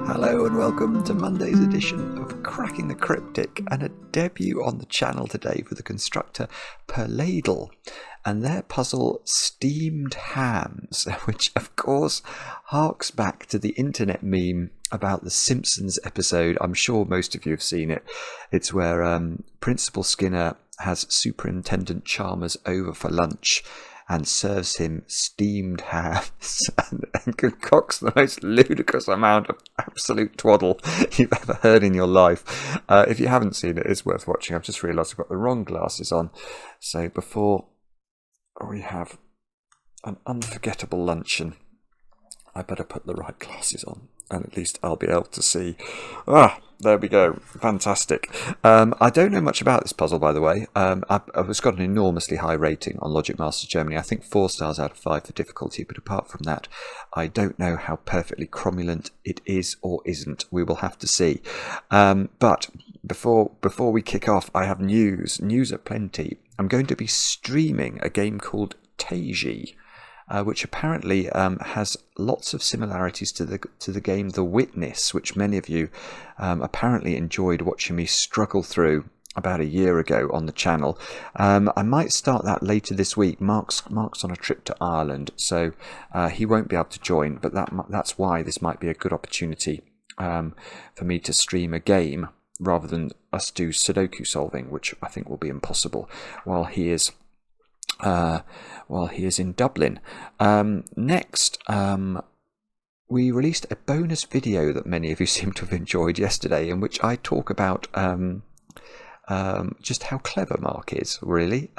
Hello and welcome to Monday's edition of Cracking the Cryptic, and a debut on the channel today for the constructor Perladel and their puzzle Steamed Hams, which of course harks back to the internet meme about the Simpsons episode. I'm sure most of you have seen it. It's where Principal Skinner has Superintendent Chalmers over for lunch and serves him steamed hams and concocts the most ludicrous amount of absolute twaddle you've ever heard in your life. If you haven't seen it, it's worth watching. I've just realised I've got the wrong glasses on. So before we have an unforgettable luncheon, I better put the right glasses on, and at least I'll be able to see. There we go. Fantastic. I don't know much about this puzzle, by the way. It's got an enormously high rating on Logic Masters Germany. I think 4 stars out of 5 for difficulty, but apart from that, I don't know how perfectly cromulent it is or isn't. We will have to see. But before we kick off, I have news. News aplenty. I'm going to be streaming a game called Teiji, which apparently has lots of similarities to the game The Witness, which many of you apparently enjoyed watching me struggle through about a year ago on the channel. I might start that later this week. Mark's on a trip to Ireland, so he won't be able to join, but that's why this might be a good opportunity for me to stream a game rather than us do Sudoku solving, which I think will be impossible while he is in Dublin. Next, we released a bonus video that many of you seem to have enjoyed yesterday, in which I talk about just how clever Mark is, really.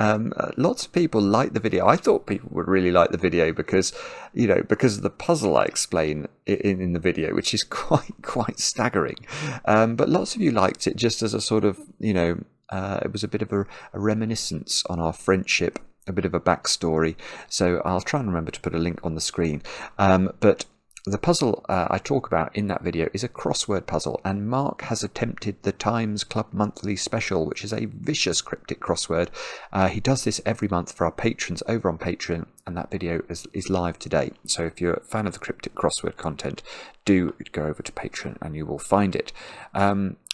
Lots of people like the video. I thought people would really like the video because of the puzzle I explain in the video, which is quite staggering. But lots of you liked it just as a sort of, it was a bit of a reminiscence on our friendship, a bit of a backstory. So I'll try and remember to put a link on the screen. But the puzzle I talk about in that video is a crossword puzzle, and Mark has attempted the Times Club Monthly Special, which is a vicious cryptic crossword. He does this every month for our patrons over on Patreon, and that video is live today. So if you're a fan of the cryptic crossword content, do go over to Patreon and you will find it.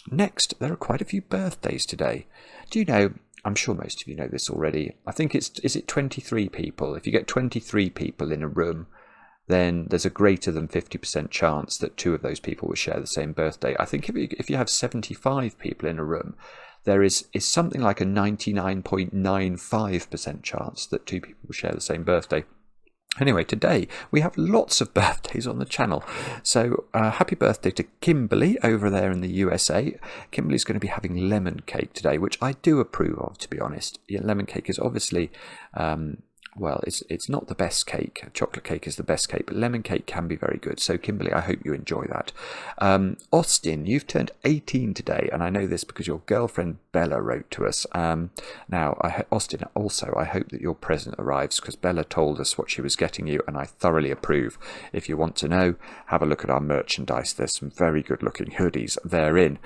Next, there are quite a few birthdays today. Do you know, I'm sure most of you know this already, I think is it 23 people? If you get 23 people in a room, then there's a greater than 50% chance that 2 of those people will share the same birthday. I think if you have 75 people in a room, there is something like a 99.95% chance that 2 people will share the same birthday. Anyway, today we have lots of birthdays on the channel. So happy birthday to Kimberly over there in the USA. Kimberly's going to be having lemon cake today, which I do approve of, to be honest. Yeah, lemon cake is obviously, it's not the best cake. Chocolate cake is the best cake, but lemon cake can be very good. So Kimberly, I hope you enjoy that. Austin, you've turned 18 today, and I know this because your girlfriend Bella wrote to us. Austin, also, I hope that your present arrives, because Bella told us what she was getting you, and I thoroughly approve. If you want to know, have a look at our merchandise. There's some very good looking hoodies therein.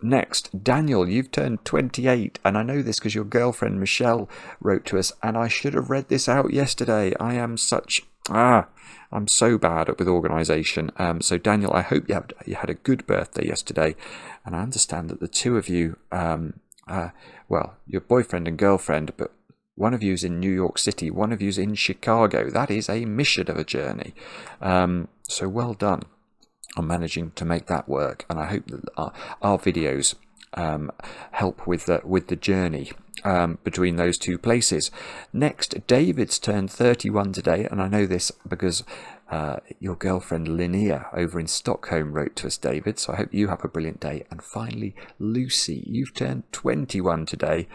Next, Daniel, you've turned 28, and I know this because your girlfriend Michelle wrote to us, and I should have read this out yesterday. I'm so bad with organisation. So Daniel, I hope you had a good birthday yesterday, and I understand that the 2 of you, your boyfriend and girlfriend, but one of you's in New York City, one of you's in Chicago. That is a mission of a journey. So well done on managing to make that work, and I hope that our videos help with the journey between those 2 places. Next, David's turned 31 today, and I know this because your girlfriend Linnea over in Stockholm wrote to us, David, so I hope you have a brilliant day. And finally, Lucy, you've turned 21 today,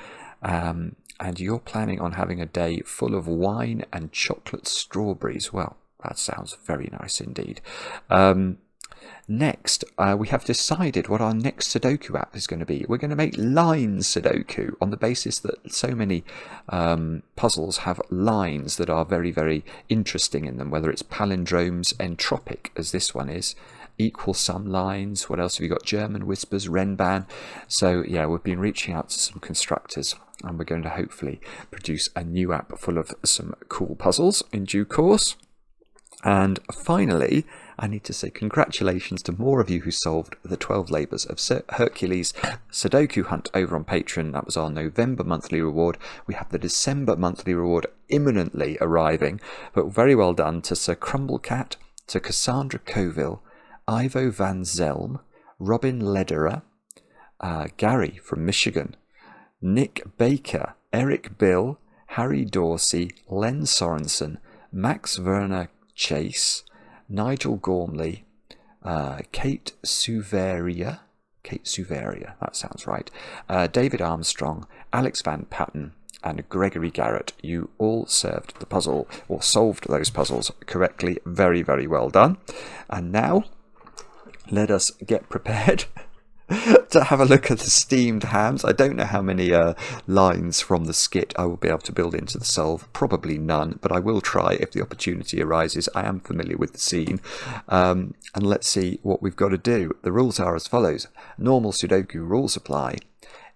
and you're planning on having a day full of wine and chocolate strawberries. Well, that sounds very nice indeed. Next, we have decided what our next Sudoku app is going to be. We're going to make lines Sudoku on the basis that so many puzzles have lines that are very, very interesting in them, whether it's palindromes, Entropic, as this one is, equal sum lines. What else have you got? German whispers, Renban. So, yeah, we've been reaching out to some constructors, and we're going to hopefully produce a new app full of some cool puzzles in due course. And finally, I need to say congratulations to more of you who solved the 12 Labours of Hercules Sudoku hunt over on Patreon. That was our November monthly reward. We have the December monthly reward imminently arriving, but very well done to Sir Crumblecat, to Cassandra Coville, Ivo Van Zelm, Robin Lederer, Gary from Michigan, Nick Baker, Eric Bill, Harry Dorsey, Len Sorensen, Max Werner Chase, Nigel Gormley, Kate Suveria, that sounds right, David Armstrong, Alex Van Patten, and Gregory Garrett. You all served the puzzle, or solved those puzzles correctly. Very, very well done. And now, let us get prepared to have a look at the steamed hams. I don't know how many lines from the skit I will be able to build into the solve. Probably none, but I will try if the opportunity arises. I am familiar with the scene. And let's see what we've got to do. The rules are as follows. Normal Sudoku rules apply.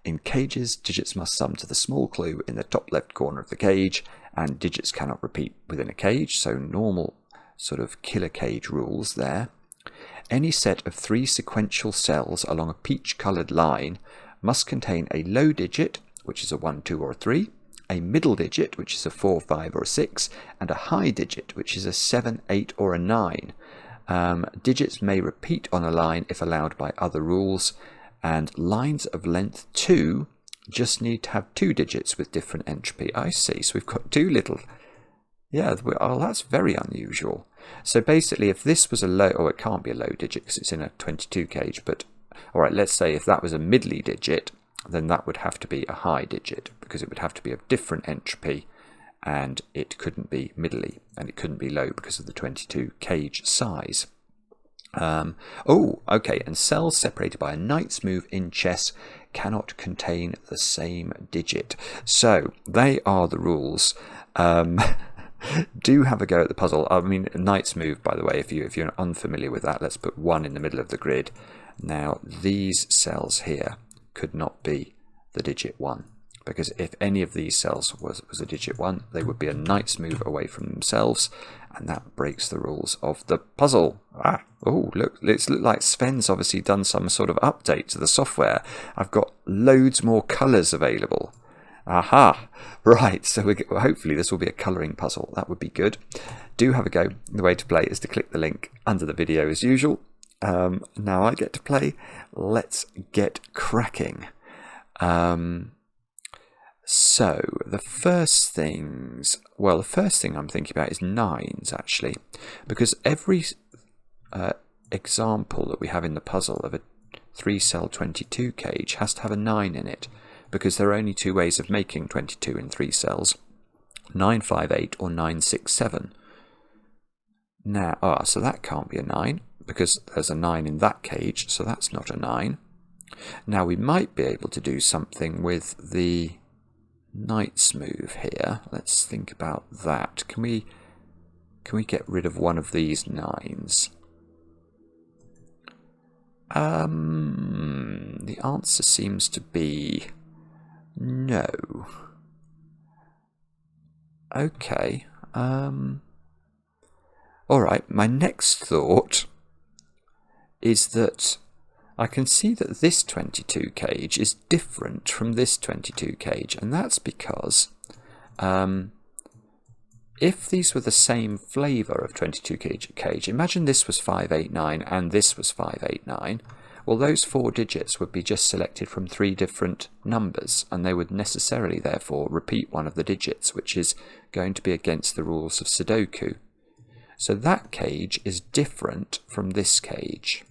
In cages, digits must sum to the small clue in the top left corner of the cage, and digits cannot repeat within a cage, so normal sort of killer cage rules there. Any set of 3 sequential cells along a peach-coloured line must contain a low digit, which is a 1, 2 or a 3, a middle digit, which is a 4, 5 or a 6, and a high digit, which is a 7, 8 or a 9. Digits may repeat on a line if allowed by other rules, and lines of length 2 just need to have 2 digits with different entropy. I see, so we've got 2 little... Yeah, oh, that's very unusual. So basically, if this was a low, it can't be a low digit because it's in a 22 cage, but all right, let's say if that was a middly digit, then that would have to be a high digit because it would have to be of different entropy, and it couldn't be middly, and it couldn't be low because of the 22 cage size. Okay, and cells separated by a knight's move in chess cannot contain the same digit. So they are the rules. Do have a go at the puzzle. I mean, knight's move, by the way, if you're unfamiliar with that, let's put 1 in the middle of the grid. Now, these cells here could not be the digit 1, because if any of these cells was a digit 1, they would be a knight's move away from themselves, and that breaks the rules of the puzzle. Look, it's looked like Sven's obviously done some sort of update to the software. I've got loads more colours available. Aha! Right, so hopefully this will be a colouring puzzle. That would be good. Do have a go. The way to play is to click the link under the video as usual. Now I get to play. Let's get cracking. So the first thing I'm thinking about is 9s, actually, because every example that we have in the puzzle of a 3-cell 22 cage has to have a 9 in it, because there are only 2 ways of making 22 in 3 cells, 9, 5, 8 or 9, 6, 7. Now, so that can't be a 9, because there's a 9 in that cage, so that's not a 9. Now we might be able to do something with the knight's move here. Let's think about that. Can we get rid of one of these 9s? The answer seems to be no. Okay. Alright, my next thought is that I can see that this 22 cage is different from this 22 cage, and that's because if these were the same flavour of 22 cage, imagine this was 589 and this was 589, well, those 4 digits would be just selected from 3 different numbers, and they would necessarily therefore repeat one of the digits, which is going to be against the rules of Sudoku. So that cage is different from this cage,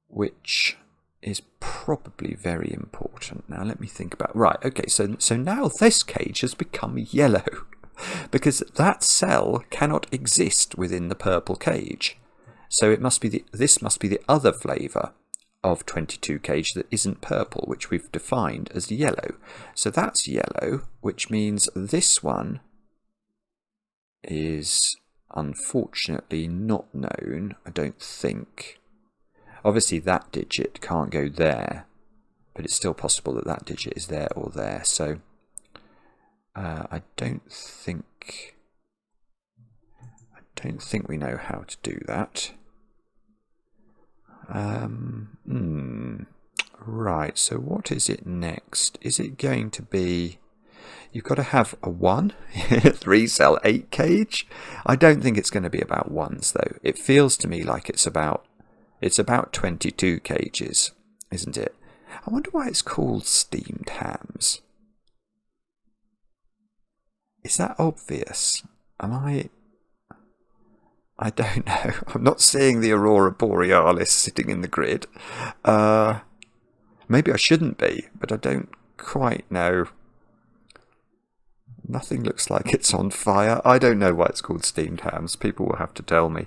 which is probably very important. Now let me think about... Right, okay, so now this cage has become yellow because that cell cannot exist within the purple cage. So it must be this must be the other flavour of 22 cage that isn't purple, which we've defined as yellow. So that's yellow, which means this one is unfortunately not known, I don't think. Obviously that digit can't go there, but it's still possible that that digit is there or there. So I don't think don't think we know how to do that. Right, so what is it next? Is it going to be... You've got to have a 1, 3 cell 8 cage. I don't think it's going to be about ones though. It feels to me like it's about 22 cages, isn't it? I wonder why it's called steamed hams. Is that obvious? I don't know. I'm not seeing the Aurora Borealis sitting in the grid. Maybe I shouldn't be, but I don't quite know. Nothing looks like it's on fire. I don't know why it's called steamed hams. People will have to tell me.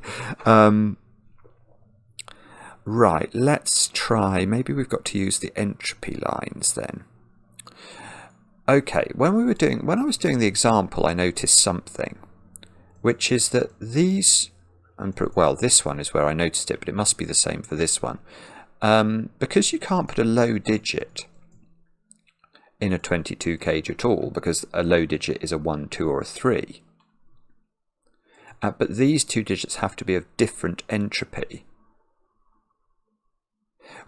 Right, let's try. Maybe we've got to use the entropy lines then. Okay, when I was doing the example, I noticed something, which is that these, well, this one is where I noticed it, but it must be the same for this one. Because you can't put a low digit in a 22 cage at all, because a low digit is a 1, 2 or a 3. But these two digits have to be of different entropy.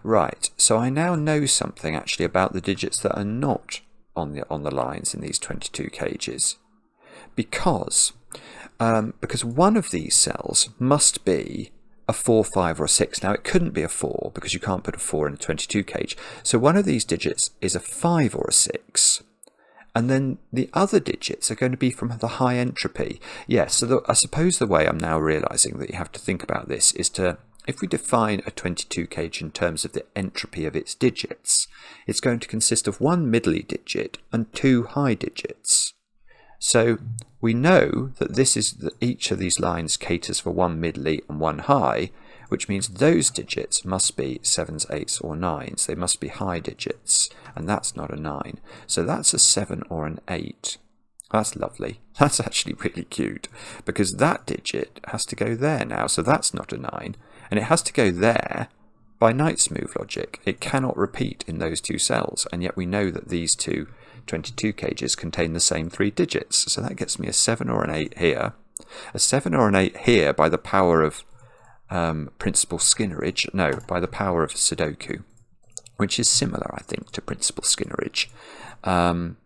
Right, so I now know something actually about the digits that are not on the lines in these 22 cages. Because one of these cells must be a 4, 5 or a 6. Now it couldn't be a 4 because you can't put a 4 in a 22 cage. So one of these digits is a 5 or a 6. And then the other digits are going to be from the high entropy. Yes, so I suppose the way I'm now realising that you have to think about this is to, if we define a 22 cage in terms of the entropy of its digits, it's going to consist of one middly digit and 2 high digits. So we know that each of these lines caters for one middly and one high, which means those digits must be 7s, 8s or 9s. They must be high digits, and that's not a 9. So that's a 7 or an 8. That's lovely. That's actually really cute, because that digit has to go there now, so that's not a 9. And it has to go there by Knight's move logic. It cannot repeat in those two cells, and yet we know that these two 22 cages contain the same 3 digits. So that gets me a 7 or an 8 here, a 7 or an 8 here by the power of principal Skinnerage, no, by the power of sudoku, which is similar, I think, to principal Skinnerage. Now,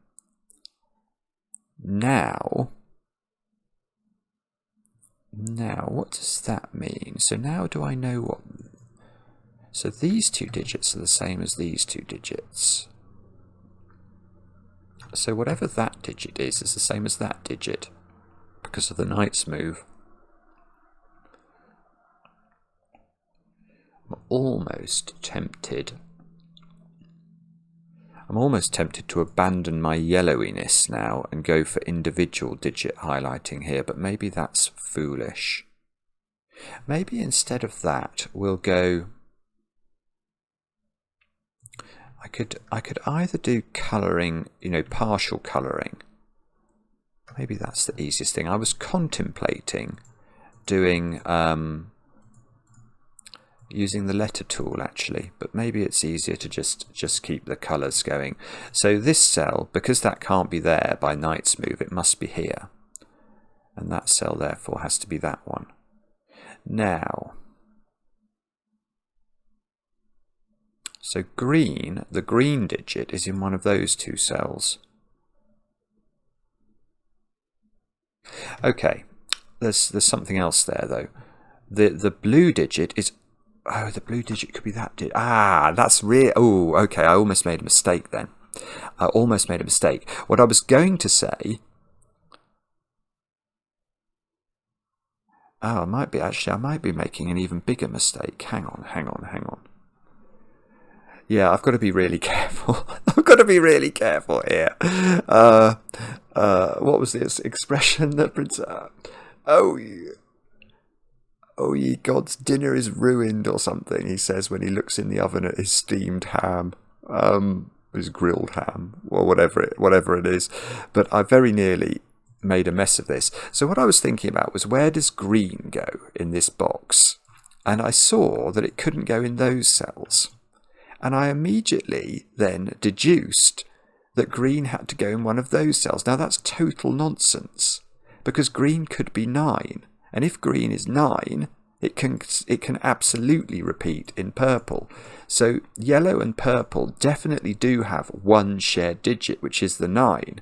what does that mean? So now do I know what... So these two digits are the same as these two digits. So whatever that digit is the same as that digit because of the Knight's move. I'm almost tempted to abandon my yellowiness now and go for individual digit highlighting here, but maybe that's foolish. Maybe instead of that we'll go... I could either do colouring, partial colouring. Maybe that's the easiest thing. I was contemplating doing using the letter tool actually, but maybe it's easier to just keep the colours going. So this cell, because that can't be there by Knight's move, it must be here, and that cell therefore has to be that one. Now, so the green digit is in one of those two cells. Okay, there's something else there though. The blue digit is... Oh, the blue digit could be that digit. Ah, that's real. Oh, okay, I almost made a mistake then. What I was going to say... Oh, I might be making an even bigger mistake. Hang on. Yeah, I've got to be really careful. Here. What was this expression that Prince... Oh, ye gods, dinner is ruined or something, he says when he looks in the oven at his steamed ham. His grilled ham, or whatever it is. But I very nearly made a mess of this. So what I was thinking about was, where does green go in this box? And I saw that it couldn't go in those cells. And I immediately then deduced that green had to go in one of those cells. Now that's total nonsense, because green could be 9 And if green is 9, it can absolutely repeat in purple. So yellow and purple definitely do have one shared digit, which is the 9.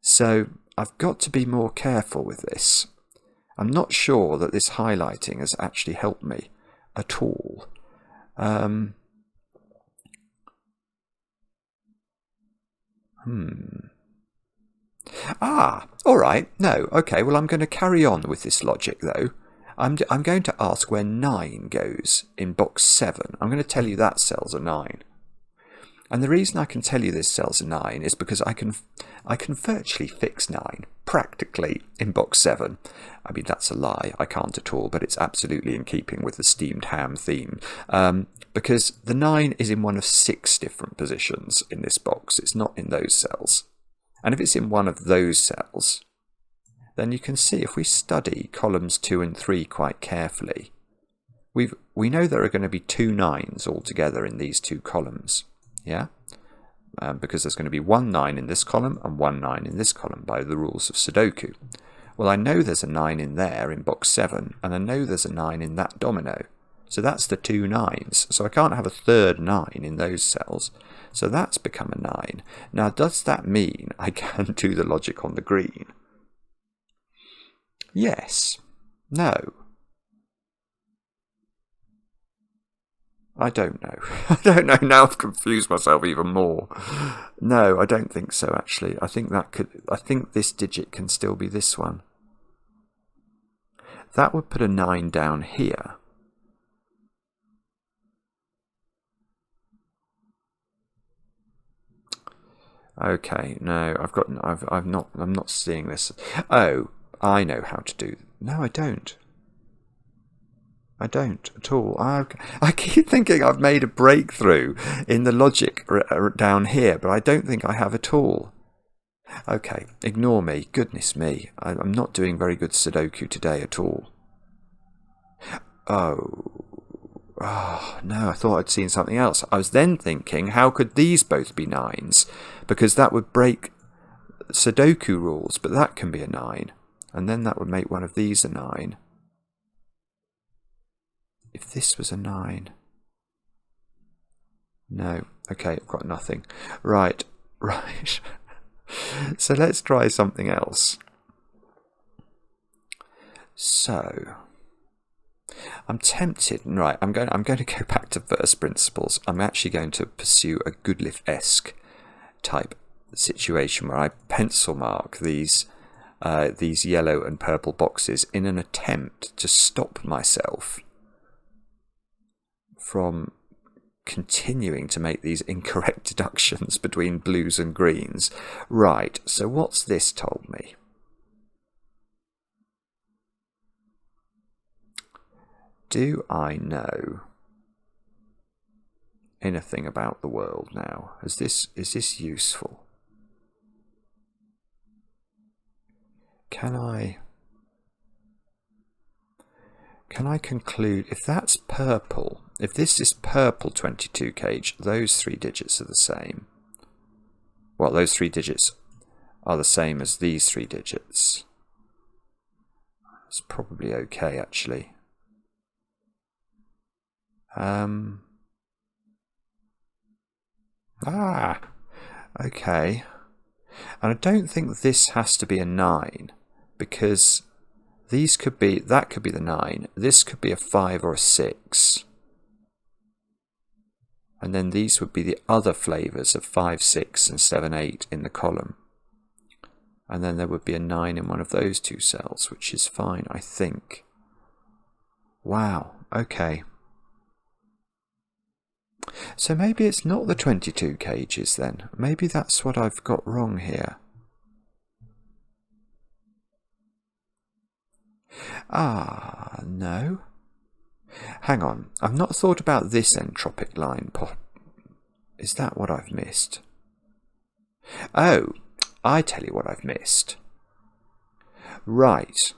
So I've got to be more careful with this. I'm not sure that this highlighting has actually helped me at all. All right. No. Okay. Well, I'm going to carry on with this logic, though. I'm going to ask where 9 goes in box 7. I'm going to tell you that cell's a 9. And the reason I can tell you this cell's a 9 is because I can virtually fix 9, practically, in box 7. I mean, that's a lie. I can't at all, but it's absolutely in keeping with the steamed ham theme. Because the 9 is in one of 6 different positions in this box. It's not in those cells. And if it's in one of those cells, then you can see if we study columns 2 and 3 quite carefully, we know there are going to be 2 9s altogether in these 2 columns. Yeah, because there's going to be 1 9 in this column and 1 9 in this column by the rules of Sudoku. Well, I know there's a 9 in there in box 7, and I know there's a 9 in that domino. So that's the 2 9s. So I can't have a third 9 in those cells. So that's become a 9. Now, does that mean I can do the logic on the green? Yes. No. I don't know. I don't know. Now I've confused myself even more. No, I don't think so, actually. I think this digit can still be this one. That would put a 9 down here. Okay, no, I'm not seeing this. Oh, I know how to do. No, I don't. I don't at all. I keep thinking I've made a breakthrough in the logic down here, but I don't think I have at all. Okay, ignore me. Goodness me. I'm not doing very good Sudoku today at all. Oh, no, I thought I'd seen something else. I was then thinking, how could these both be 9s? Because that would break Sudoku rules, but that can be a 9. And then that would make one of these a 9. If this was a 9. No. Okay, I've got nothing. Right. So let's try something else. So I'm tempted. Right, I'm going to go back to first principles. I'm actually going to pursue a Goodliff-esque type situation where I pencil mark these yellow and purple boxes in an attempt to stop myself from continuing to make these incorrect deductions between blues and greens. Right, so what's this told me? Do I know anything about the world now? Is this useful? Can I conclude, if that's purple, if this is purple 22kh, those 3 digits are the same. Well, those 3 digits are the same as these 3 digits. It's probably okay, actually. Okay. And I don't think this has to be a 9, because that could be the 9. This could be a 5 or a 6. And then these would be the other flavours of 5, 6 and 7, 8 in the column. And then there would be a 9 in one of those 2 cells, which is fine, I think. Wow, okay. So maybe it's not the 22 cages then. Maybe that's what I've got wrong here. No. Hang on, I've not thought about this entropic line. Is that what I've missed? Oh, I tell you what I've missed. Right.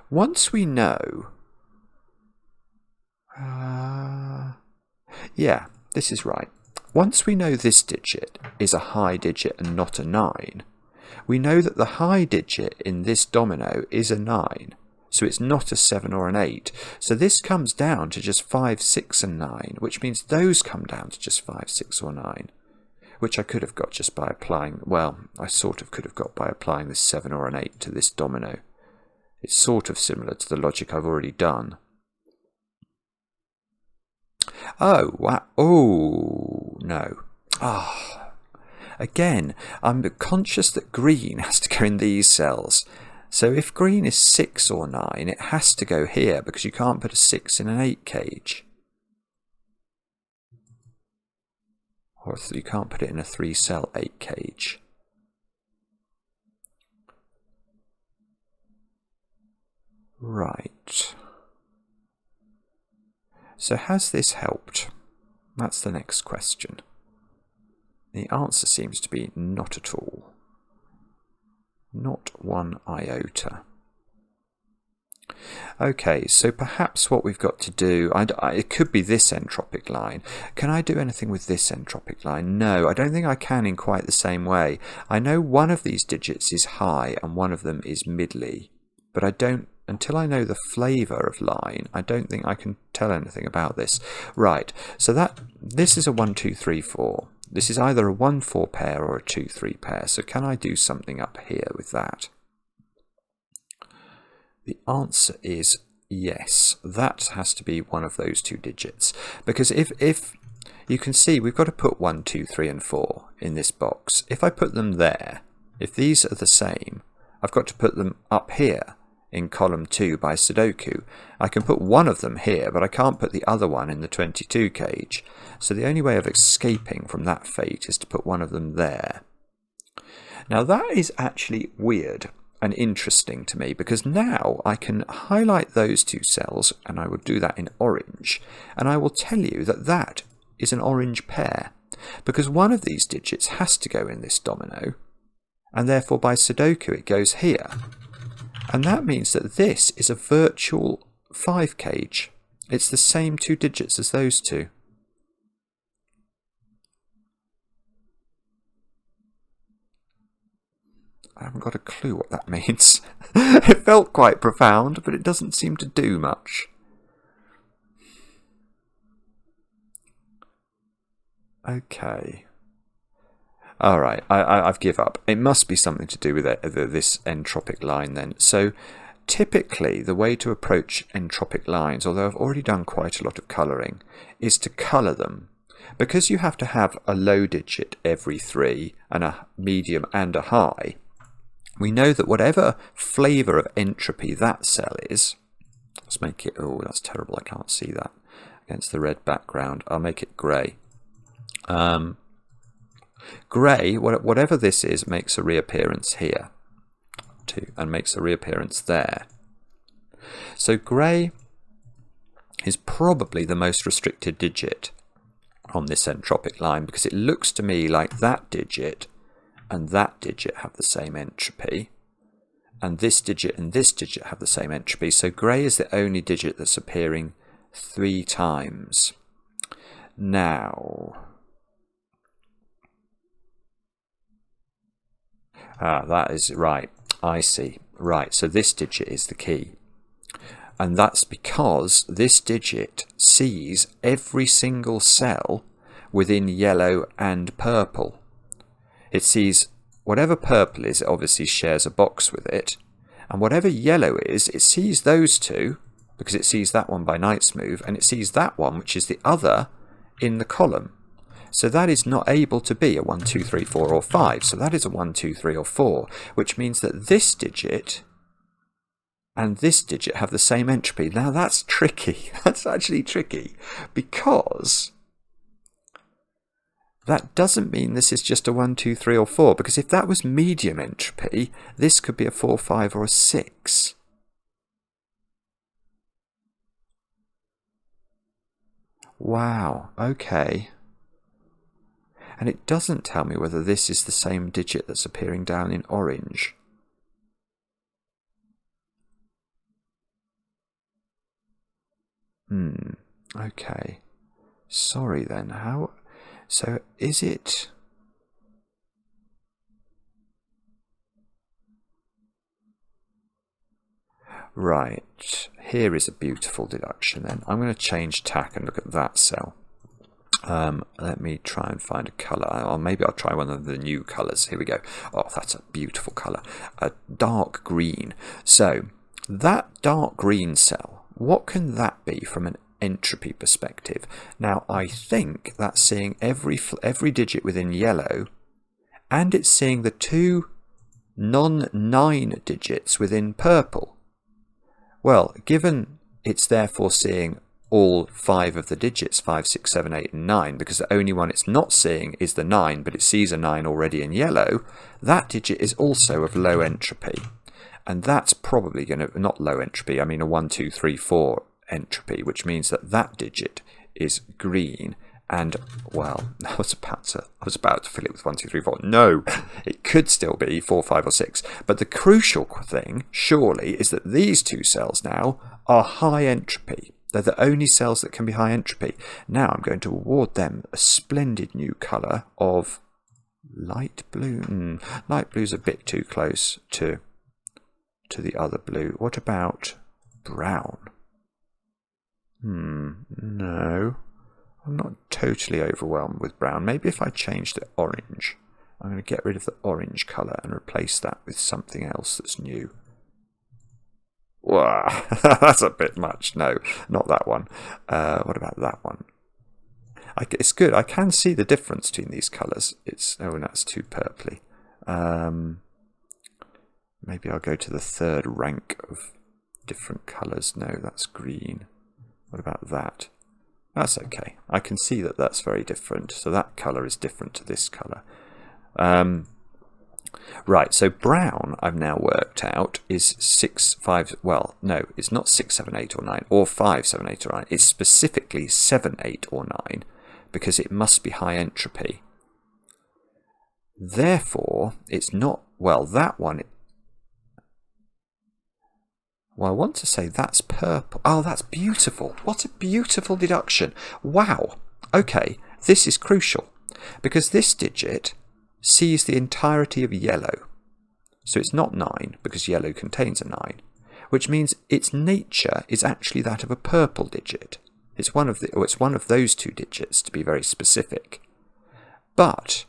Once we know... yeah, this is right. Once we know this digit is a high digit and not a 9, we know that the high digit in this domino is a 9. So it's not a 7 or an 8. So this comes down to just 5, 6 and 9, which means those come down to just 5, 6 or 9, which I could have got just by applying, well, I sort of could have got by applying this 7 or an 8 to this domino. It's sort of similar to the logic I've already done. Oh, wow. Oh, no. Ah. Again, I'm conscious that green has to go in these cells. So if green is 6 or 9, it has to go here because you can't put a 6 in an 8 cage. Or you can't put it in a 3-cell 8 cage. Right. So has this helped? That's the next question. The answer seems to be not at all. Not one iota. Okay, so perhaps what we've got to do, it could be this entropic line. Can I do anything with this entropic line? No, I don't think I can in quite the same way. I know one of these digits is high and one of them is middly, but I don't, until I know the flavour of line, I don't think I can tell anything about this. Right, so this is a 1, 2, 3, 4. This is either a 1, 4 pair or a 2, 3 pair. So can I do something up here with that? The answer is yes. That has to be one of those two digits. Because if you can see, we've got to put 1, 2, 3 and 4 in this box. If I put them there, if these are the same, I've got to put them up here in column 2 by Sudoku. I can put one of them here, but I can't put the other one in the 22 cage. So the only way of escaping from that fate is to put one of them there. Now that is actually weird and interesting to me, because now I can highlight those two cells, and I will do that in orange, and I will tell you that that is an orange pair, because one of these digits has to go in this domino, and therefore by Sudoku it goes here. And that means that this is a virtual 5 cage. It's the same two digits as those two. I haven't got a clue what that means. It felt quite profound, but it doesn't seem to do much. Okay. Alright, I've give up. It must be something to do with this entropic line then. So typically the way to approach entropic lines, although I've already done quite a lot of colouring, is to colour them. Because you have to have a low digit every 3 and a medium and a high, we know that whatever flavour of entropy that cell is, let's make it, oh that's terrible, I can't see that against the red background, I'll make it grey. Grey, whatever this is, makes a reappearance here too, and makes a reappearance there. So grey is probably the most restricted digit on this entropic line, because it looks to me like that digit and that digit have the same entropy, and this digit have the same entropy. So grey is the only digit that's appearing 3 times. Now, that is right. I see. Right, so this digit is the key. And that's because this digit sees every single cell within yellow and purple. It sees whatever purple is, it obviously shares a box with it. And whatever yellow is, it sees those two, because it sees that one by Knight's move, and it sees that one, which is the other, in the column. So that is not able to be a 1, 2, 3, 4 or 5. So that is a 1, 2, 3 or 4, which means that this digit and this digit have the same entropy. Now that's tricky. That's actually tricky, because that doesn't mean this is just a 1, 2, 3 or 4, because if that was medium entropy, this could be a 4, 5 or a 6. Wow, okay. And it doesn't tell me whether this is the same digit that's appearing down in orange. Okay. Sorry then, how... So is it... Right, here is a beautiful deduction then. I'm going to change tack and look at that cell. Let me try and find a colour, or maybe I'll try one of the new colours. Here we go. Oh, that's a beautiful colour. A dark green. So, that dark green cell, what can that be from an entropy perspective? Now, I think that's seeing every digit within yellow, and it's seeing the two non-9 digits within purple. Well, given it's therefore seeing all 5 of the digits, 5, 6, 7, 8 and 9, because the only one it's not seeing is the 9, but it sees a 9 already in yellow, that digit is also of low entropy. And that's probably going to, not low entropy, I mean a 1, 2, 3, 4 entropy, which means that that digit is green. And, well, I was about to fill it with 1, 2, 3, 4. No, it could still be 4, 5 or 6. But the crucial thing, surely, is that these two cells now are high entropy. They're the only cells that can be high entropy. Now I'm going to award them a splendid new colour of light blue. Light blue's a bit too close to the other blue. What about brown? No. I'm not totally overwhelmed with brown. Maybe if I change the orange. I'm going to get rid of the orange colour and replace that with something else that's new. Wow, that's a bit much. No, not that one. What about that one? It's good. I can see the difference between these colours. Oh, that's too purpley. Maybe I'll go to the third rank of different colours. No, that's green. What about that? That's okay. I can see that that's very different. So that colour is different to this colour. Right, so brown, I've now worked out, is 6, 5, well, no, it's not 6, 7, 8 or 9, or 5, 7, 8 or 9. It's specifically 7, 8 or 9, because it must be high entropy. Therefore, it's not, well, that one, well, I want to say that's purple. Oh, that's beautiful. What a beautiful deduction. Wow. Okay, this is crucial, because this digit sees the entirety of yellow. So it's not 9, because yellow contains a 9, which means its nature is actually that of a purple digit. It's one of those two digits, to be very specific. But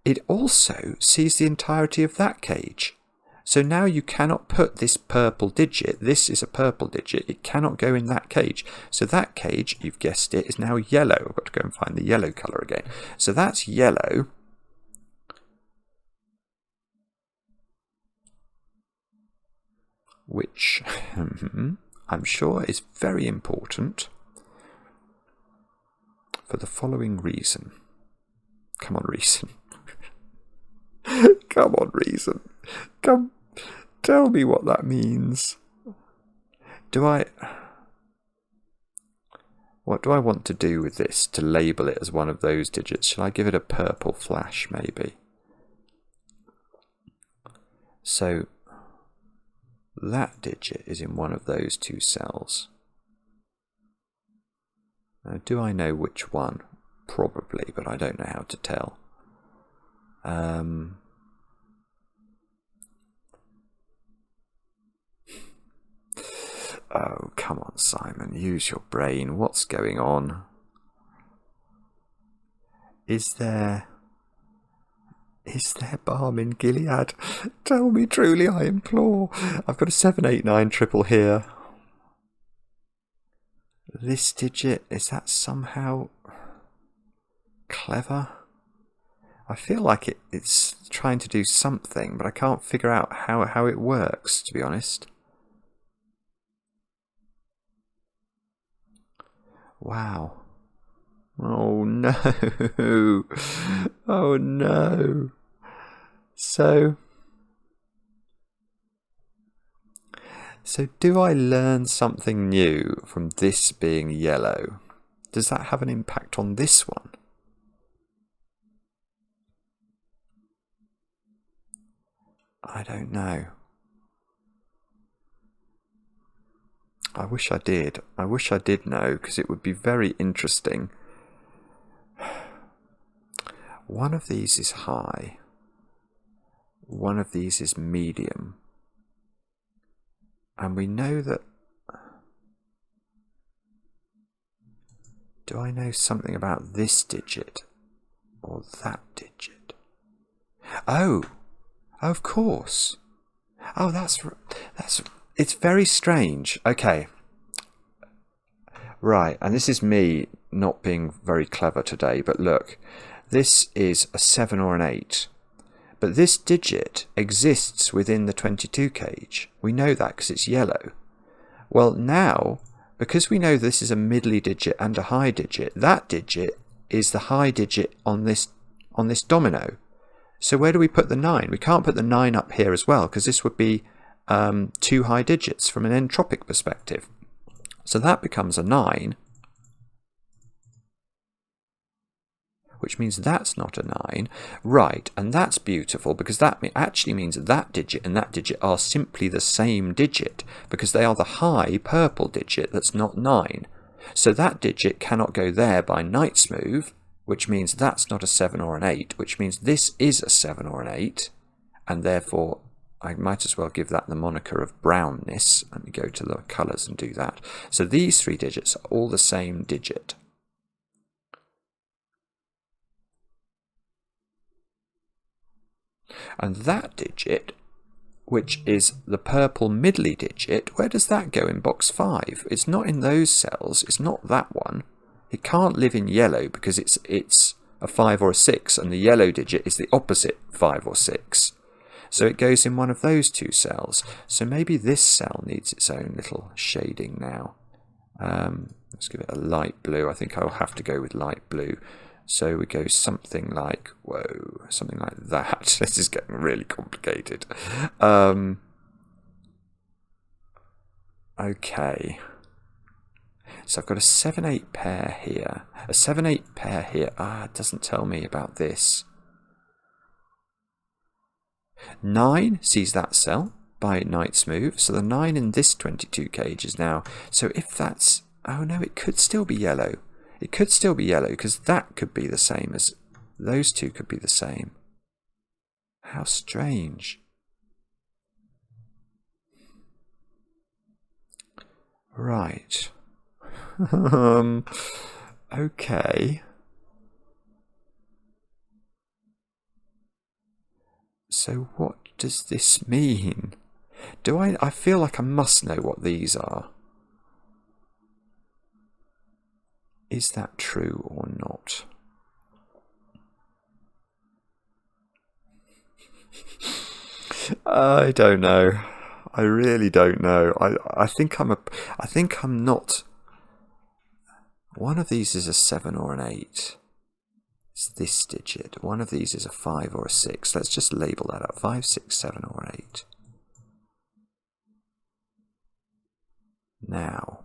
it also sees the entirety of that cage. So now you cannot put this purple digit, this is a purple digit, it cannot go in that cage. So that cage, you've guessed it, is now yellow. I've got to go and find the yellow colour again. So that's yellow. Which I'm sure is very important for the following reason. Come on, reason. Come on, reason. Come, tell me what that means. What do I want to do with this to label it as one of those digits? Shall I give it a purple flash, maybe? So that digit is in one of those two cells. Now, do I know which one? Probably, but I don't know how to tell. Oh, come on, Simon, use your brain. What's going on? Is there balm in Gilead? Tell me truly, I implore. I've got a 7, 8, 9 triple here. This digit, is that somehow clever? I feel like it's trying to do something, but I can't figure out how it works, to be honest. Wow. Oh no. Oh no. So do I learn something new from this being yellow? Does that have an impact on this one? I don't know. I wish I did. I wish I did know, because it would be very interesting. One of these is high. One of these is medium. And we know that... Do I know something about this digit or that digit? Oh, of course. Oh, that's it's very strange. Okay. Right, and this is me not being very clever today, but look, this is a 7 or an 8. But this digit exists within the 22 cage. We know that because it's yellow. Well, now, because we know this is a middly digit and a high digit, that digit is the high digit on this domino. So where do we put the 9? We can't put the 9 up here as well, because this would be 2 high digits from an entropic perspective. So that becomes a 9, which means that's not a 9. Right, and that's beautiful, because that actually means that digit and that digit are simply the same digit, because they are the high purple digit that's not 9. So that digit cannot go there by knight's move, which means that's not a 7 or an 8, which means this is a 7 or an 8, and therefore I might as well give that the moniker of brownness. Let me go to the colours and do that. So these 3 digits are all the same digit. And that digit, which is the purple middly digit, where does that go in box 5? It's not in those cells. It's not that one. It can't live in yellow because it's a 5 or a 6, and the yellow digit is the opposite 5 or 6. So it goes in one of those 2 cells. So maybe this cell needs its own little shading now. Let's give it a light blue. I think I'll have to go with light blue. So we go something like, whoa, something like that. This is getting really complicated. Okay. So I've got a 7-8 pair here. A 7-8 pair here. It doesn't tell me about this. 9 sees that cell by knight's move, so the 9 in this 22 cage is now... So if that's... Oh no, it could still be yellow. It could still be yellow, because that could be the same as... Those 2 could be the same. How strange. Right. Okay. So what does this mean? I feel like I must know what these are. Is that true or not? I don't know. I really don't know. I think I'm not. One of these is a 7 or an 8. It's this digit. One of these is a 5 or a 6. Let's just label that up. 5, 6, 7 or 8. Now.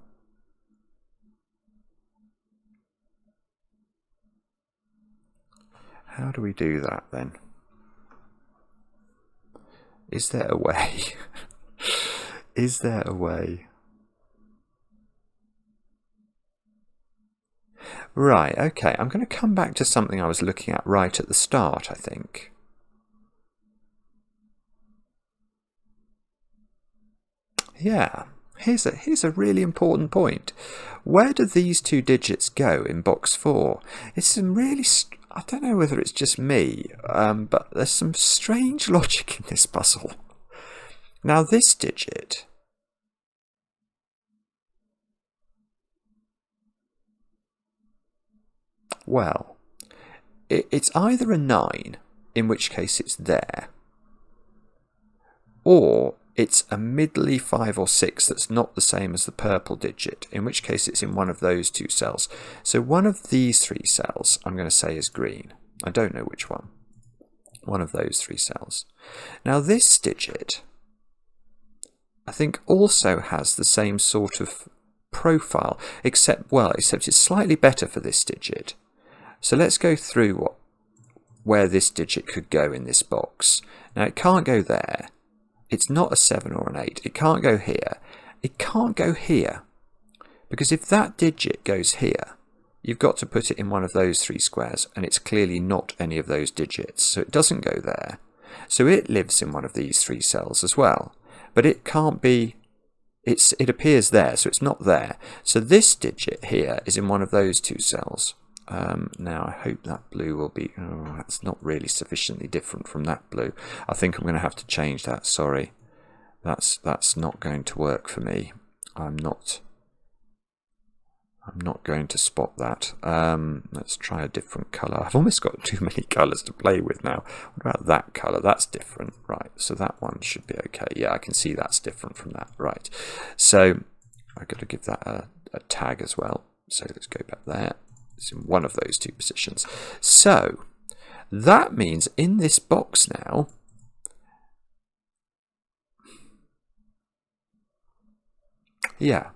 How do we do that then? Is there a way? Is there a way? Right, okay, I'm going to come back to something I was looking at right at the start, I think. Yeah, here's a really important point. Where do these 2 digits go in box 4? It's some really... I don't know whether it's just me, but there's some strange logic in this puzzle. Now this digit... Well, it's either a 9, in which case it's there, or it's a middly 5 or 6 that's not the same as the purple digit, in which case it's in one of those 2 cells. So one of these 3 cells I'm going to say is green. I don't know which one. One of those 3 cells. Now this digit, I think, also has the same sort of profile, except it's slightly better for this digit. So let's go through where this digit could go in this box. Now it can't go there. It's not a 7 or an 8. It can't go here. It can't go here. Because if that digit goes here, you've got to put it in one of those 3 squares, and it's clearly not any of those digits. So it doesn't go there. So it lives in one of these 3 cells as well. But it can't be it appears there, so it's not there. So this digit here is in one of those two cells. Now I hope that blue will be, oh, that's not really sufficiently different from that blue. I think I'm going to have to change that, sorry. That's not going to work for me. I'm not going to spot that. Let's try a different colour. I've almost got too many colours to play with now. What about that colour? That's different. Right, so that one should be okay. Yeah, I can see that's different from that. Right, so I've got to give that a tag as well. So let's go back there. It's in one of those two positions. So that means in this box now, yeah,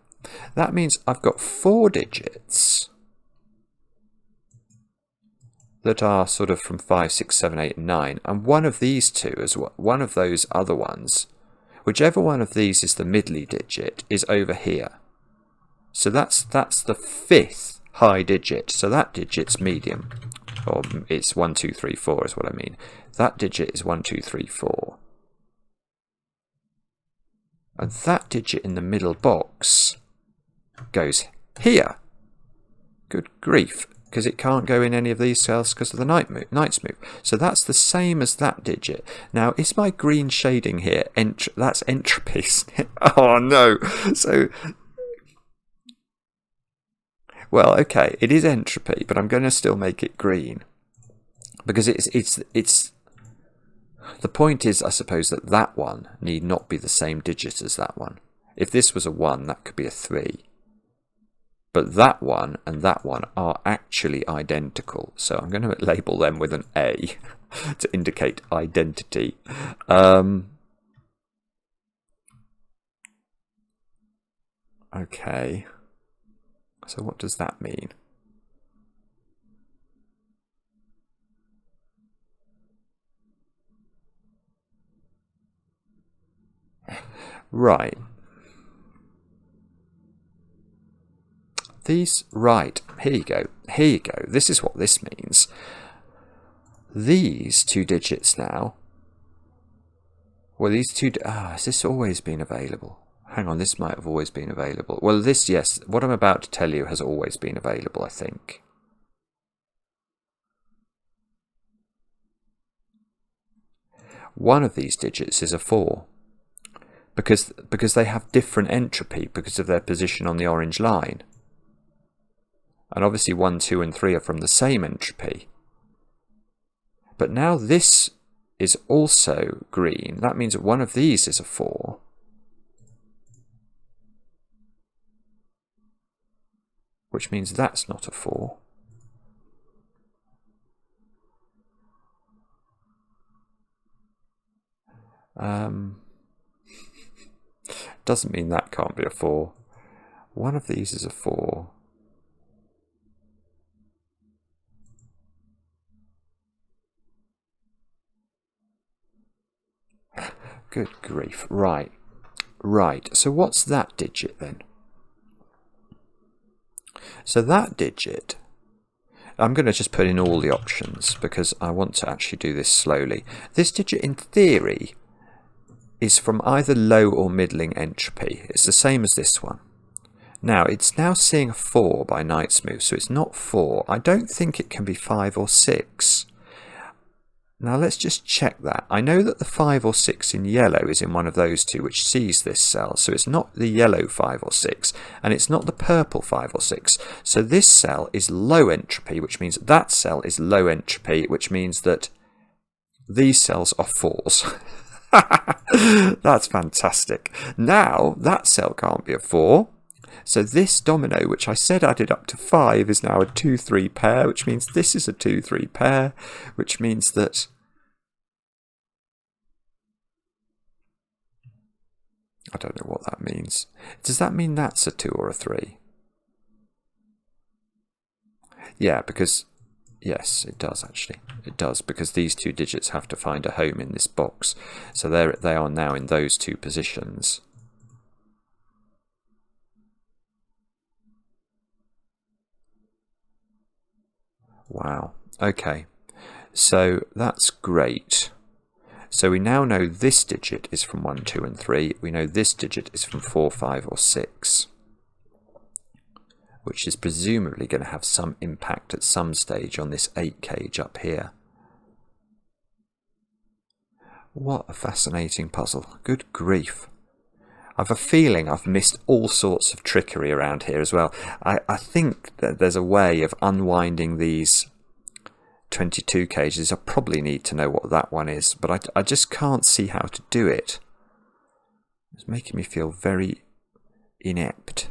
that means I've got 4 digits that are sort of from 5, 6, 7, 8, and 9, and one of these two is one of those other ones, whichever one of these is the middly digit, is over here. So that's the 5th high digit. So that digit's medium, or it's 1, 2, 3, 4 is what I mean. That digit is 1, 2, 3, 4. And that digit in the middle box goes here. Good grief, because it can't go in any of these cells because of the Knight's move. So that's the same as that digit. Now, is my green shading here? That's entropy, isn't it? Oh no! So, well, okay, it is entropy, but I'm going to still make it green because it's. The point is, I suppose, that that one need not be the same digit as that one. If this was a 1, that could be a 3. But that one and that one are actually identical. So I'm going to label them with an A to indicate identity. Okay. So what does that mean? Right. These, right, here you go, here you go. This is what this means. These 2 digits now, well, these 2, has this always been available? Hang on, this might have always been available. Well, this, yes, what I'm about to tell you has always been available, I think. One of these digits is a 4. Because they have different entropy because of their position on the orange line. And obviously 1, 2, and 3 are from the same entropy. But now this is also green. That means that one of these is a 4. Which means that's not a 4. Doesn't mean that can't be a 4. One of these is a 4. Good grief. Right. Right. So what's that digit then? So that digit, I'm going to just put in all the options because I want to actually do this slowly. This digit in theory is from either low or middling entropy. It's the same as this one. Now, it's now seeing a 4 by Knight's move, so it's not 4. I don't think it can be 5 or 6. Now, let's just check that. I know that the 5 or 6 in yellow is in one of those two, which sees this cell. So it's not the yellow 5 or 6, and it's not the purple 5 or 6. So this cell is low entropy, which means that cell is low entropy, which means that these cells are 4s. That's fantastic. Now, that cell can't be a 4. So this domino, which I said added up to 5, is now a 2-3 pair, which means this is a 2-3 pair, which means that I don't know what that means. Does that mean that's a 2 or a 3? Yeah, because yes, it does actually. It does, because these 2 digits have to find a home in this box. So they are now in those 2 positions. Wow. Okay. So that's great. So we now know this digit is from 1, 2 and 3. We know this digit is from 4, 5 or 6. Which is presumably going to have some impact at some stage on this 8 cage up here. What a fascinating puzzle. Good grief. I've a feeling I've missed all sorts of trickery around here as well. I think that there's a way of unwinding these 22 cages. I probably need to know what that one is, but I just can't see how to do it. It's making me feel very inept.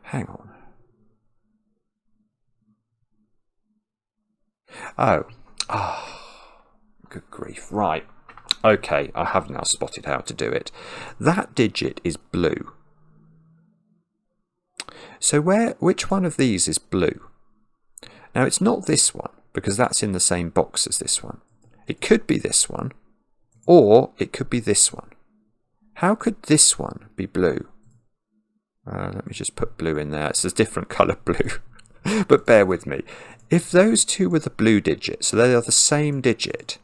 Hang on. Oh, good grief. Right. Okay, I have now spotted how to do it. That digit is blue. So which one of these is blue? Now it's not this one, because that's in the same box as this one. It could be this one, or it could be this one. How could this one be blue? Let me just put blue in there. It's a different colour blue. But bear with me. If those two were the blue digit, so they are the same digit,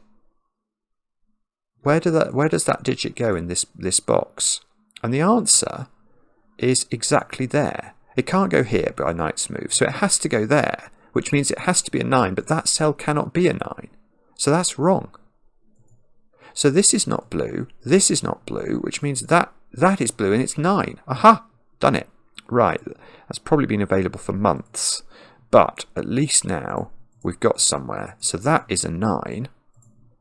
where does that digit go in this box? And the answer is exactly there. It can't go here by knight's move, so it has to go there, which means it has to be a 9, but that cell cannot be a 9. So that's wrong. So this is not blue, this is not blue, which means that is blue and it's 9. Aha! Done it. Right, that's probably been available for months, but at least now we've got somewhere. So that is a 9,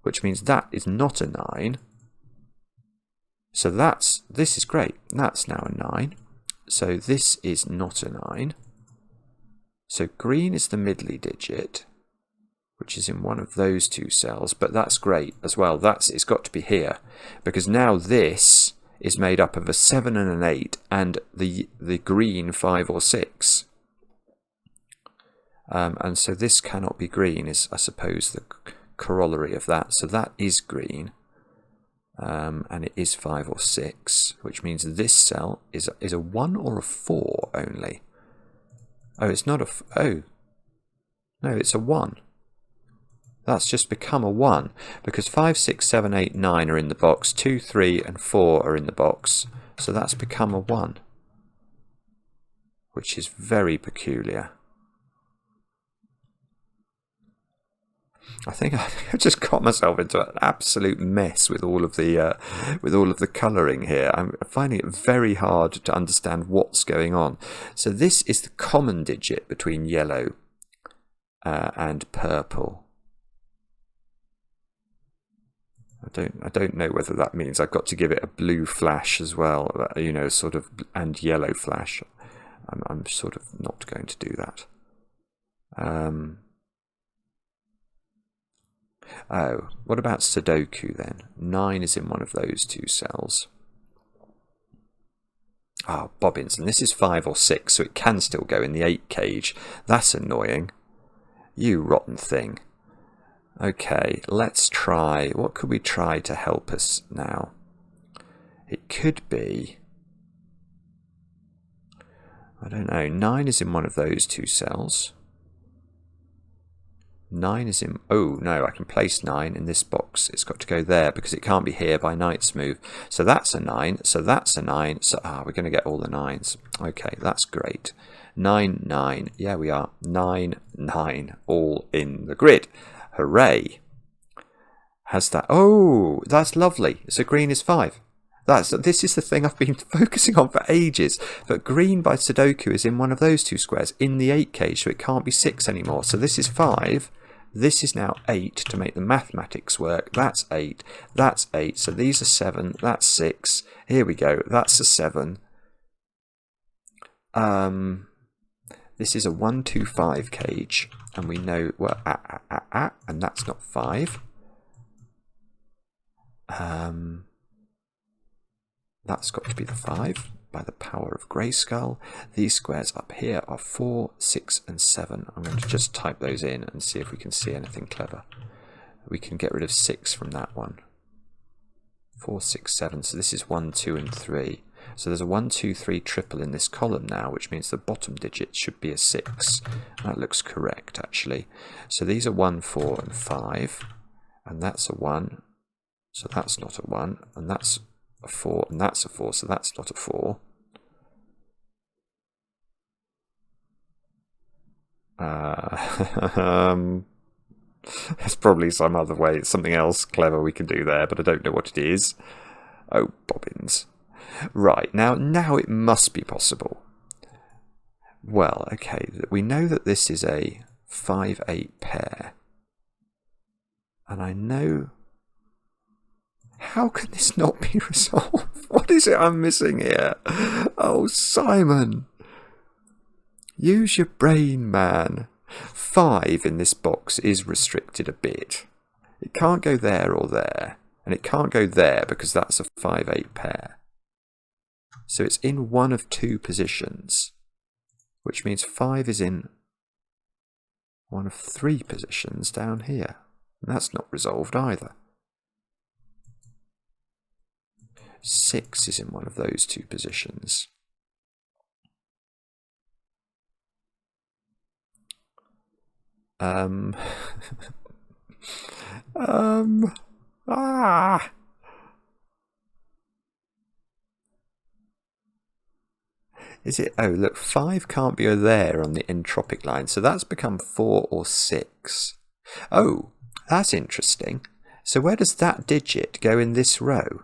which means that is not a 9. So this is great. That's now a 9. So this is not a 9. So green is the middly digit, which is in one of those two cells, but that's great as well. It's got to be here, because now this is made up of a 7 and an 8 and the green 5 or 6. And so this cannot be green is, I suppose, the corollary of that. So that is green, and it is 5 or 6, which means this cell is a 1 or a 4 only. Oh, it's not oh, no, it's a 1. That's just become a 1, because 5, 6, 7, 8, 9 are in the box, 2, 3 and 4 are in the box, so that's become a 1, which is very peculiar. I think I just got myself into an absolute mess with all of the colouring here. I'm finding it very hard to understand what's going on. So this is the common digit between yellow and purple. I don't know whether that means I've got to give it a blue flash as well, you know, sort of, and yellow flash. I'm sort of not going to do that. Oh, what about sudoku then? 9 is in one of those two cells. Oh, bobbins, and this is 5 or 6, so it can still go in the 8 cage. That's annoying. You rotten thing. Okay, let's try. What could we try to help us now? It could be, I don't know, 9 is in one of those two cells. 9 is in, oh no, I can place 9 in this box. It's got to go there because it can't be here by knight's move. So that's a 9, so that's a 9, so we're going to get all the 9s. Okay, that's great. 9, 9, yeah we are. 9, 9, all in the grid. Hooray! Has that, oh, that's lovely. So green is 5. This is the thing I've been focusing on for ages. But green by sudoku is in one of those two squares in the 8 cage, so it can't be 6 anymore. So this is 5. This is now 8 to make the mathematics work. That's 8. That's 8. So these are 7. That's 6. Here we go. That's a 7. This is a 1, 2, 5 cage, and we know, well, and that's not 5. That's got to be the 5 by the power of Grayskull. These squares up here are 4, 6 and 7. I'm going to just type those in and see if we can see anything clever. We can get rid of 6 from that one. 4, 6, 7. So this is 1, 2 and 3. So there's a 1, 2, 3 triple in this column now, which means the bottom digit should be a 6. That looks correct, actually. So these are 1, 4, and 5, and that's a 1. So that's not a 1, and that's a 4, and that's a 4, so that's not a 4. There's probably some other way, it's something else clever we can do there, but I don't know what it is. Oh, bobbins. Right, now it must be possible. Well, okay, we know that this is a 5-8 pair. And I know... How can this not be resolved? What is it I'm missing here? Oh, Simon! Use your brain, man. 5 in this box is restricted a bit. It can't go there or there. And it can't go there because that's a 5-8 pair. So it's in one of 2 positions. Which means 5 is in one of 3 positions down here. And that's not resolved either. 6 is in one of those 2 positions. Is it? Oh, look, 5 can't be there on the entropic line, so that's become 4 or 6. Oh, that's interesting. So where does that digit go in this row?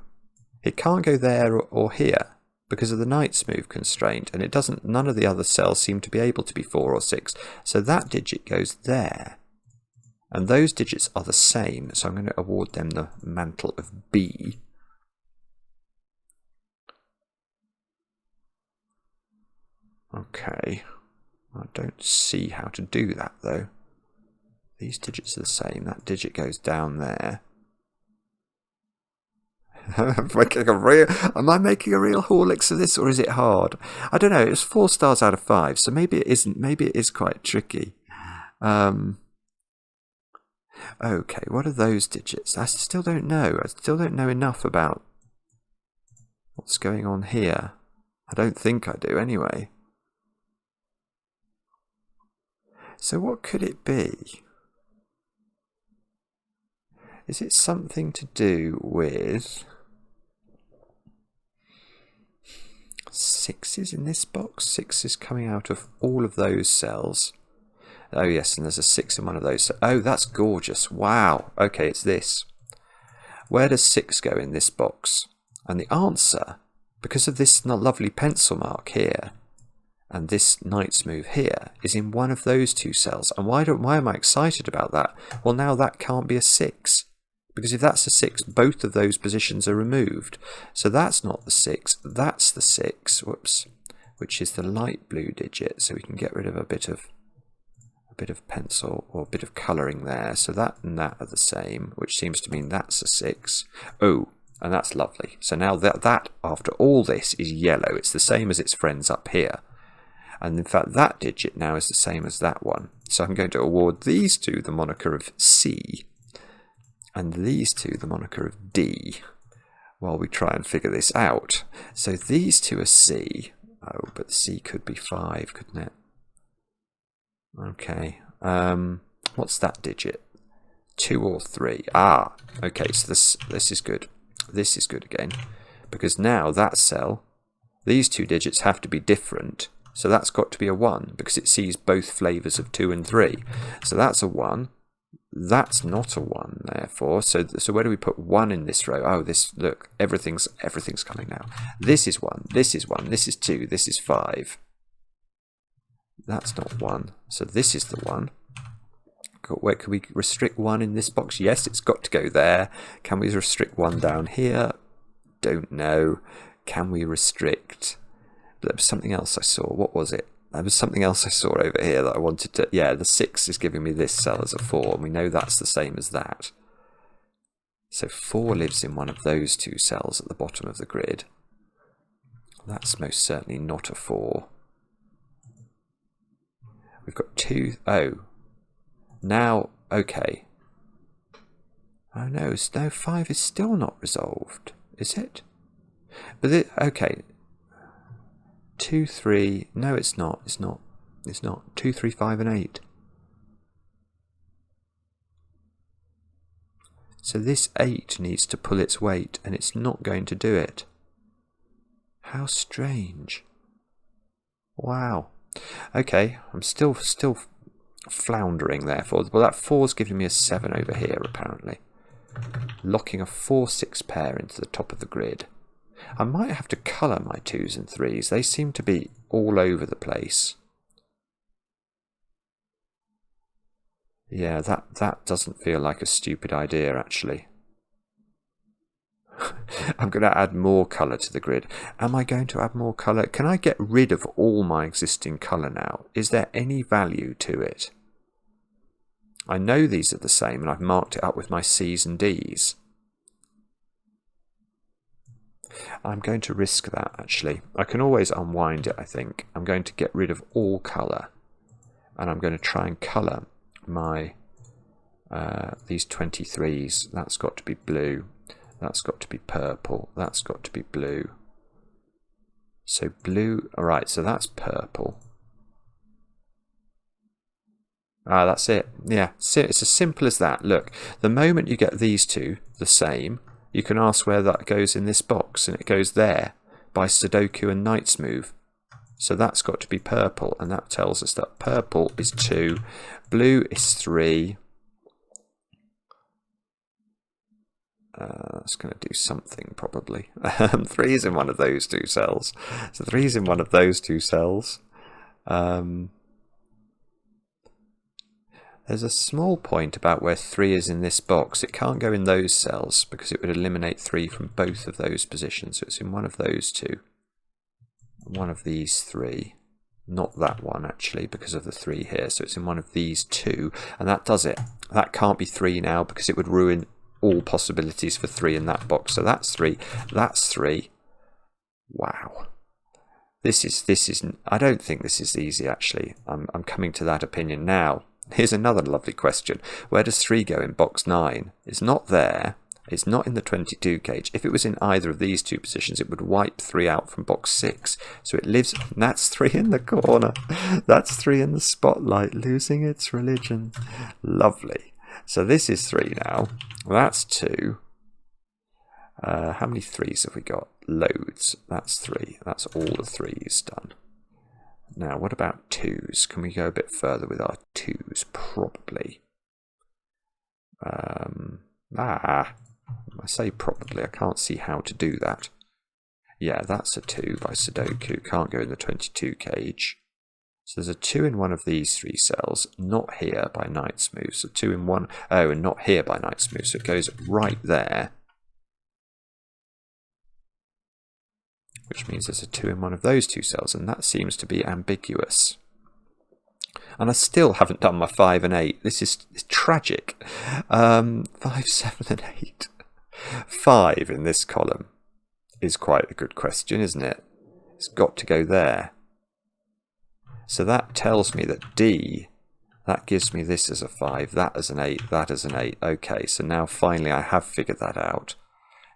It can't go there or here because of the knight's move constraint, and it doesn't. None of the other cells seem to be able to be 4 or 6. So that digit goes there, and those digits are the same. So I'm going to award them the mantle of B. Okay, I don't see how to do that though. These digits are the same. That digit goes down there. Am I making a real Horlicks of this, or is it hard? I don't know. It's 4 stars out of 5, so maybe it isn't. Maybe it is quite tricky. Okay, what are those digits? I still don't know. I still don't know enough about what's going on here. I don't think I do anyway. So what could it be? Is it something to do with 6s in this box? 6 is coming out of all of those cells. Oh yes, and there's a 6 in one of those. Oh, that's gorgeous. Wow. Okay, it's this. Where does 6 go in this box? And the answer, because of this lovely pencil mark here, and this knight's move here, is in one of those 2 cells. And why am I excited about that? Well, now that can't be a 6. Because if that's a 6, both of those positions are removed. So that's not the 6, that's the 6, whoops, which is the light blue digit. So we can get rid of a bit of pencil or a bit of colouring there. So that and that are the same, which seems to mean that's a 6. Oh, and that's lovely. So now that after all this is yellow. It's the same as its friends up here. And in fact, that digit now is the same as that one. So I'm going to award these 2 the moniker of C, and these 2 the moniker of D, while we try and figure this out. So these 2 are C. Oh, but C could be 5, couldn't it? Okay. What's that digit? 2 or 3. Ah, okay, so this is good. This is good again. Because now that cell, these 2 digits have to be different. So that's got to be a 1, because it sees both flavours of 2 and 3. So that's a 1. That's not a 1, therefore. So where do we put 1 in this row? Oh, this, look, everything's coming now. This is 1, this is 1, this is 2, this is 5. That's not 1. So this is the 1. Where can we restrict 1 in this box? Yes, it's got to go there. Can we restrict 1 down here? Don't know. Can we restrict... There was something else I saw. What was it? There was something else I saw over here that I wanted to... Yeah, the 6 is giving me this cell as a 4, and we know that's the same as that. So 4 lives in one of those 2 cells at the bottom of the grid. That's most certainly not a 4. We've got 2... Oh. Now, okay. Oh no, 5 is still not resolved, is it? But okay. 2, 3. No, it's not. It's not. 2, 3, 5, and 8. So this 8 needs to pull its weight, and it's not going to do it. How strange. Wow. Okay, I'm still floundering therefore. Well, that 4's giving me a 7 over here, apparently. Locking a 4, 6 pair into the top of the grid. I might have to colour my 2s and 3s. They seem to be all over the place. Yeah, that doesn't feel like a stupid idea, actually. I'm going to add more colour to the grid. Am I going to add more colour? Can I get rid of all my existing colour now? Is there any value to it? I know these are the same, and I've marked it up with my C's and D's. I'm going to risk that, actually. I can always unwind it, I think. I'm going to get rid of all colour, and I'm going to try and colour my these 23s. That's got to be blue. That's got to be purple. That's got to be blue. So blue, alright, so that's purple. Ah, that's it. Yeah, it's as simple as that. Look, the moment you get these two the same, you can ask where that goes in this box, and it goes there by Sudoku and Knight's move. So that's got to be purple, and that tells us that purple is 2, blue is 3. It's going to do something, probably. 3 is in one of those 2 cells. So 3 is in one of those 2 cells. There's a small point about where 3 is in this box. It can't go in those cells because it would eliminate 3 from both of those positions. So it's in one of those 2. One of these 3. Not that one, actually, because of the 3 here. So it's in one of these 2. And that does it. That can't be 3 now because it would ruin all possibilities for 3 in that box. So that's 3. That's 3. Wow. This is. I don't think this is easy, actually. I'm coming to that opinion now. Here's another lovely question. Where does 3 go in box 9? It's not there. It's not in the 22 cage. If it was in either of these 2 positions, it would wipe 3 out from box 6. So it lives. And that's 3 in the corner. That's 3 in the spotlight, losing its religion. Lovely. So this is 3 now. That's 2. How many 3s have we got? Loads. That's 3. That's all the 3s done. Now, what about 2s? Can we go a bit further with our 2s? Probably. I say probably. I can't see how to do that. Yeah, that's a 2 by Sudoku. Can't go in the 22 cage. So there's a 2 in one of these 3 cells, not here by Knight's move. So 2 in one, oh, and not here by Knight's move. So it goes right there. Which means there's a 2 in one of those 2 cells, and that seems to be ambiguous. And I still haven't done my 5 and 8. This is tragic. 5, 7, and 8. 5 in this column is quite a good question, isn't it? It's got to go there. So that tells me that D, that gives me this as a 5, that as an 8, that as an 8. Okay, so now finally I have figured that out.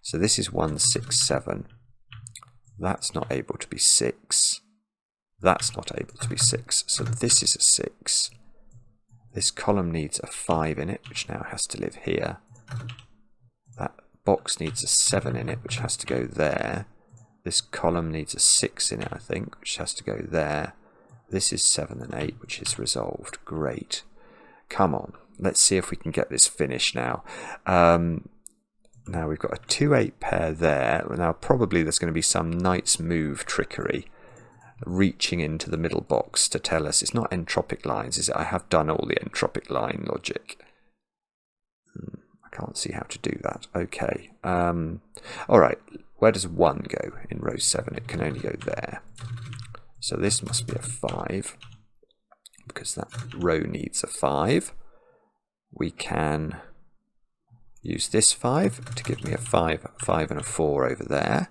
So this is 1, 6, 7. That's not able to be 6. That's not able to be 6. So this is a 6. This column needs a 5 in it, which now has to live here. That box needs a 7 in it, which has to go there. This column needs a 6 in it, I think, which has to go there. This is 7 and 8, which is resolved. Great. Come on. Let's see if we can get this finished now. Now we've got a 2-8 pair there. Now probably there's going to be some Knight's move trickery reaching into the middle box to tell us it's not entropic lines, is it? I have done all the entropic line logic. I can't see how to do that. Okay. All right. Where does 1 go in row 7? It can only go there. So this must be a 5, because that row needs a 5. We can use this 5 to give me a 5, 5 and a 4 over there.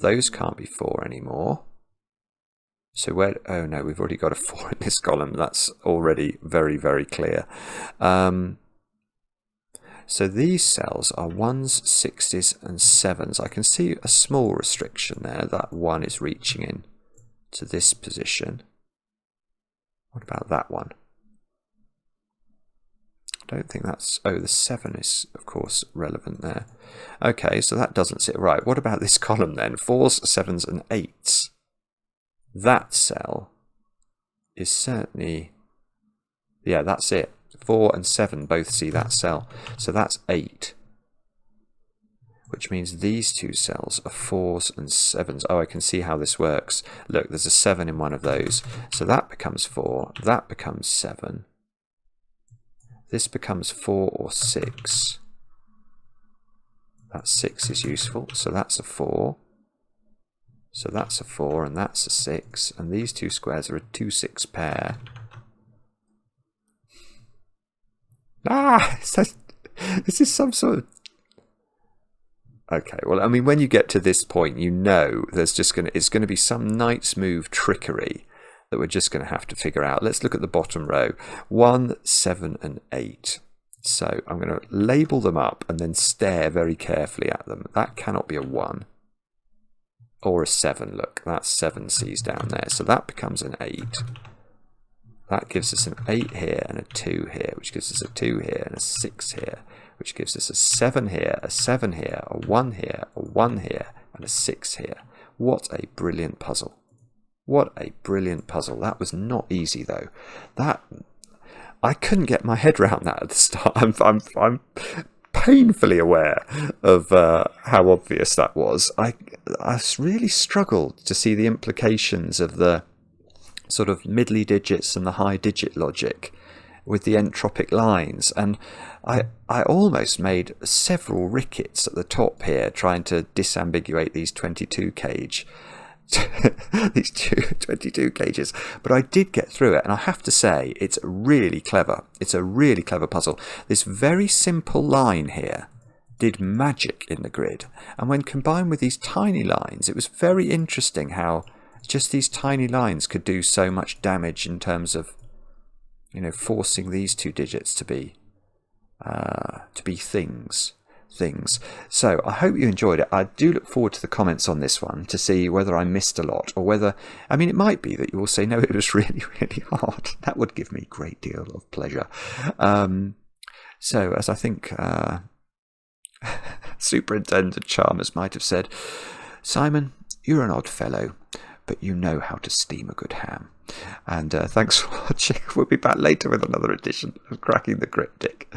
Those can't be 4 anymore. So where, oh no, we've already got a 4 in this column. That's already very, very clear. So these cells are 1s, 6s and 7s. I can see a small restriction there that 1 is reaching in to this position. What about that one? I don't think that's... Oh, the 7 is, of course, relevant there. Okay, so that doesn't sit right. What about this column then? 4s, 7s, and 8s. That cell is certainly... Yeah, that's it. 4 and 7 both see that cell. So that's 8. Which means these two cells are 4s and 7s. Oh, I can see how this works. Look, there's a 7 in one of those. So that becomes 4. That becomes 7. This becomes 4 or 6. That 6 is useful. So that's a 4. So that's a 4 and that's a 6. And these two squares are a 2-6 pair. This is some sort of... Okay, well, I mean, when you get to this point, you know there's just it's going to be some knight's move trickery that we're just going to have to figure out. Let's look at the bottom row. 1, 7, and 8. So I'm going to label them up and then stare very carefully at them. That cannot be a 1 or a 7. Look, that's 7 C's down there. So that becomes an 8. That gives us an 8 here and a 2 here, which gives us a 2 here and a 6 here, which gives us a 7 here, a 7 here, a 1 here, a 1 here, and a 6 here. What a brilliant puzzle. What a brilliant puzzle. That was not easy, though. I couldn't get my head around that at the start. I'm painfully aware of how obvious that was. I really struggled to see the implications of the sort of middly digits and the high digit logic with the entropic lines, and I almost made several rickets at the top here trying to disambiguate these 22 cage these 22 cages, but I did get through it, and I have to say it's really clever. It's a really clever puzzle. This very simple line here did magic in the grid, and when combined with these tiny lines, it was very interesting how just these tiny lines could do so much damage in terms of, you know, forcing these two digits to be things. So I hope you enjoyed it. I do look forward to the comments on this one to see whether I missed a lot, or whether, I mean, it might be that you will say, no, it was really, really hard. That would give me a great deal of pleasure. So as I think Superintendent Chalmers might have said, Simon, you're an odd fellow, but you know how to steam a good ham. And thanks for watching. We'll be back later with another edition of Cracking the Cryptic.